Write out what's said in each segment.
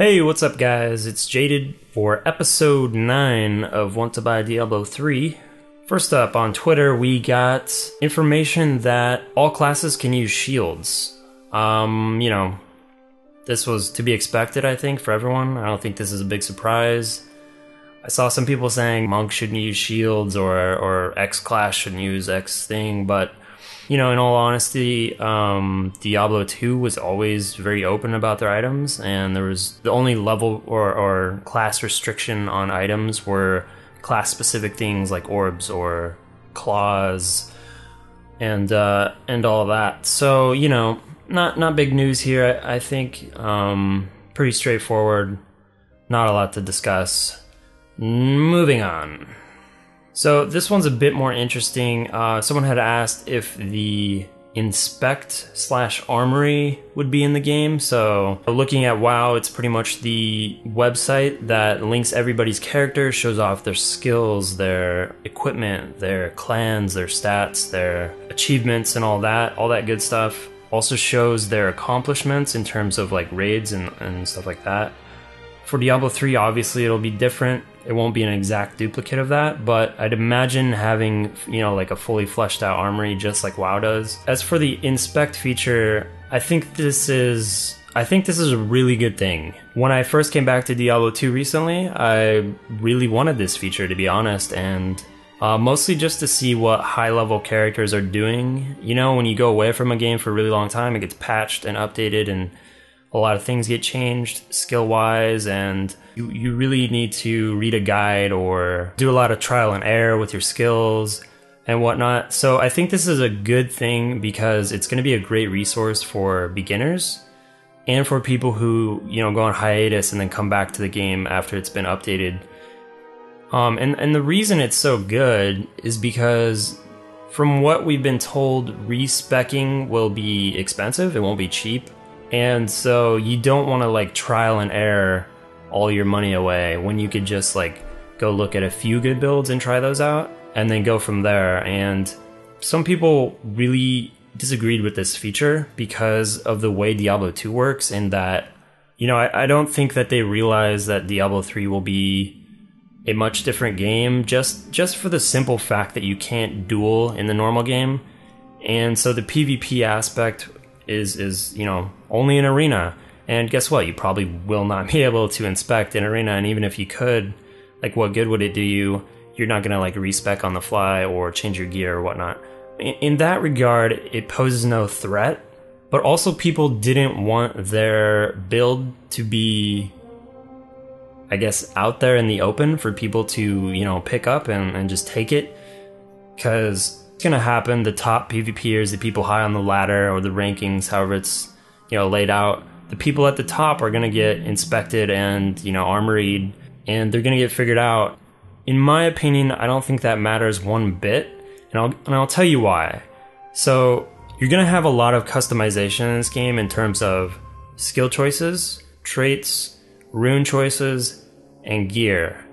Hey, what's up guys? It's Jaded for episode 9 of Want to Buy Diablo 3. First up, on Twitter we got information that all classes can use shields. This was to be expected, I think, for everyone. I don't think this is a big surprise. I saw some people saying monk shouldn't use shields or X class shouldn't use X thing, but in all honesty, Diablo 2 was always very open about their items, and there was the only level or class restriction on items were class-specific things like orbs or claws and all of that. So, not big news here. I think pretty straightforward, not a lot to discuss. Moving on. So this one's a bit more interesting. Someone had asked if the inspect/armory would be in the game. So looking at WoW, it's pretty much the website that links everybody's character, shows off their skills, their equipment, their clans, their stats, their achievements and all that good stuff. Also shows their accomplishments in terms of like raids and stuff like that. For Diablo 3, obviously it'll be different. It won't be an exact duplicate of that, but I'd imagine having, like a fully fleshed out armory just like WoW does. As for the inspect feature, I think this is a really good thing. When I first came back to Diablo 2 recently, I really wanted this feature, to be honest, and mostly just to see what high-level characters are doing. When you go away from a game for a really long time, it gets patched and updated, and a lot of things get changed skill-wise, and you really need to read a guide or do a lot of trial and error with your skills and whatnot. So I think this is a good thing because it's going to be a great resource for beginners and for people who, go on hiatus and then come back to the game after it's been updated. And the reason it's so good is because from what we've been told, respecking will be expensive, it won't be cheap. And so you don't want to trial and error all your money away when you could just go look at a few good builds and try those out and then go from there. And some people really disagreed with this feature because of the way Diablo 2 works, and that, I don't think that they realize that Diablo 3 will be a much different game just for the simple fact that you can't duel in the normal game. And so the PvP aspect is only an arena, and guess what, you probably will not be able to inspect an arena, and even if you could, what good would it do you? You're not gonna respec on the fly or change your gear or whatnot. In that regard, it poses no threat, but also people didn't want their build to be, I guess, out there in the open for people to pick up and just take it, because gonna happen. The top PvPers, the people high on the ladder or the rankings, however it's laid out, the people at the top are gonna get inspected and armoried, and they're gonna get figured out. In my opinion, I don't think that matters one bit, and I'll tell you why. So you're gonna have a lot of customization in this game in terms of skill choices, traits, rune choices, and gear,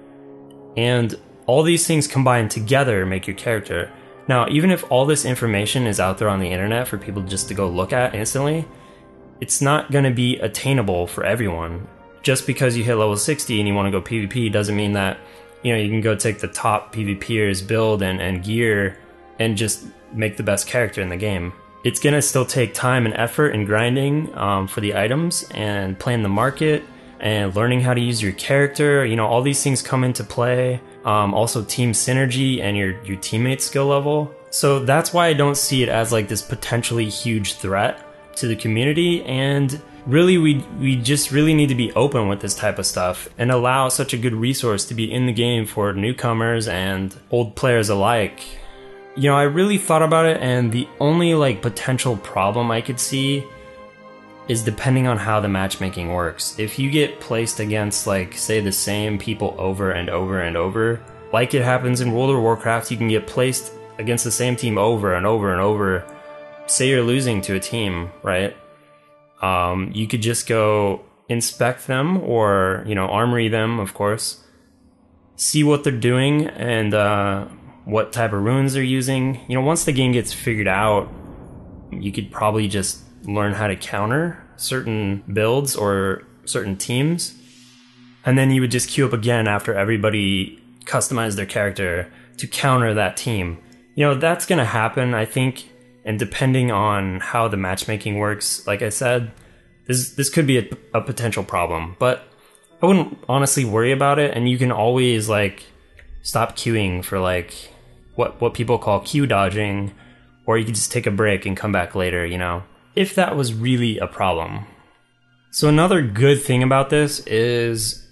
and all these things combined together make your character. Now, even if all this information is out there on the internet for people just to go look at instantly, it's not going to be attainable for everyone. Just because you hit level 60 and you want to go PvP doesn't mean that, you can go take the top PvPers build and gear and just make the best character in the game. It's going to still take time and effort and grinding for the items and playing the market and learning how to use your character. All these things come into play. Also team synergy and your teammate skill level. So that's why I don't see it as this potentially huge threat to the community, and really we just really need to be open with this type of stuff and allow such a good resource to be in the game for newcomers and old players alike. I really thought about it, and the only potential problem I could see is depending on how the matchmaking works. If you get placed against, say, the same people over and over and over, like it happens in World of Warcraft, you can get placed against the same team over and over and over. Say you're losing to a team, right? You could just go inspect them or, armory them, of course, see what they're doing and what type of runes they're using. Once the game gets figured out, you could probably just learn how to counter certain builds or certain teams. And then you would just queue up again after everybody customized their character to counter that team. You know, that's going to happen, I think, and depending on how the matchmaking works, like I said, this could be a potential problem. But I wouldn't honestly worry about it, and you can always, like, stop queuing for, like, what people call queue dodging, or you could just take a break and come back later, you know, if that was really a problem. So another good thing about this is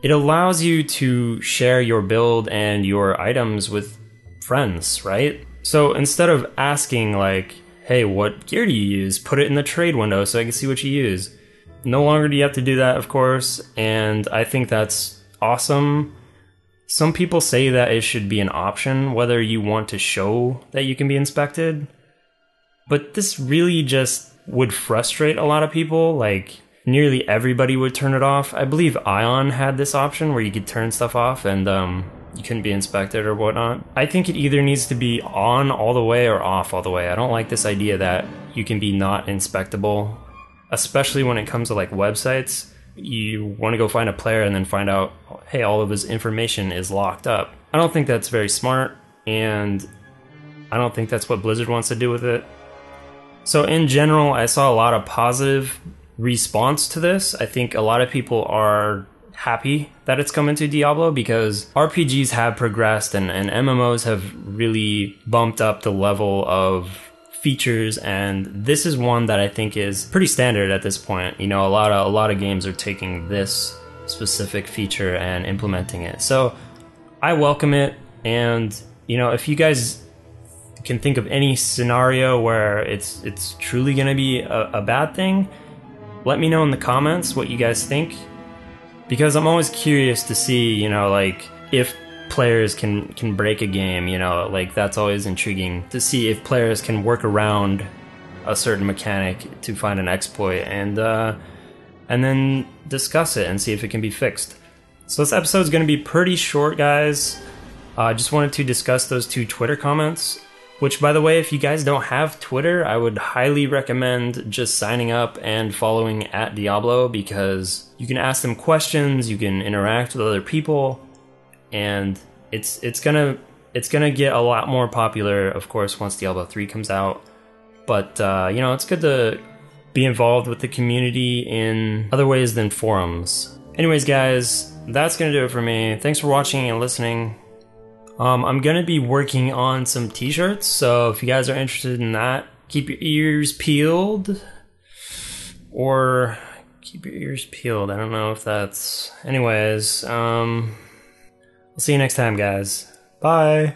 it allows you to share your build and your items with friends, right? So instead of asking like, hey, what gear do you use? Put it in the trade window so I can see what you use. No longer do you have to do that, of course, and I think that's awesome. Some people say that it should be an option whether you want to show that you can be inspected, but this really just would frustrate a lot of people. Like, nearly everybody would turn it off. I believe Ion had this option where you could turn stuff off and you couldn't be inspected or whatnot. I think it either needs to be on all the way or off all the way. I don't like this idea that you can be not inspectable, especially when it comes to like websites. You want to go find a player and then find out, hey, all of his information is locked up. I don't think that's very smart, and I don't think that's what Blizzard wants to do with it. So in general, I saw a lot of positive response to this. I think a lot of people are happy that it's coming to Diablo because RPGs have progressed and MMOs have really bumped up the level of features, and this is one that I think is pretty standard at this point. You know, a lot of games are taking this specific feature and implementing it. So I welcome it, and you know, if you guys can think of any scenario where it's truly going to be a bad thing, let me know in the comments what you guys think, because I'm always curious to see, you know, like if players can break a game, you know, like that's always intriguing to see if players can work around a certain mechanic to find an exploit and then discuss it and see if it can be fixed. So this episode's going to be pretty short, guys. I just wanted to discuss those 2 Twitter comments, which, by the way, if you guys don't have Twitter, I would highly recommend just signing up and following @Diablo, because you can ask them questions, you can interact with other people, and it's gonna get a lot more popular, of course, once Diablo 3 comes out. But you know, it's good to be involved with the community in other ways than forums. Anyways, guys, that's gonna do it for me. Thanks for watching and listening. I'm gonna be working on some t-shirts, so if you guys are interested in that, keep your ears peeled. Or keep your ears peeled, I don't know if that's... Anyways, I'll see you next time, guys. Bye!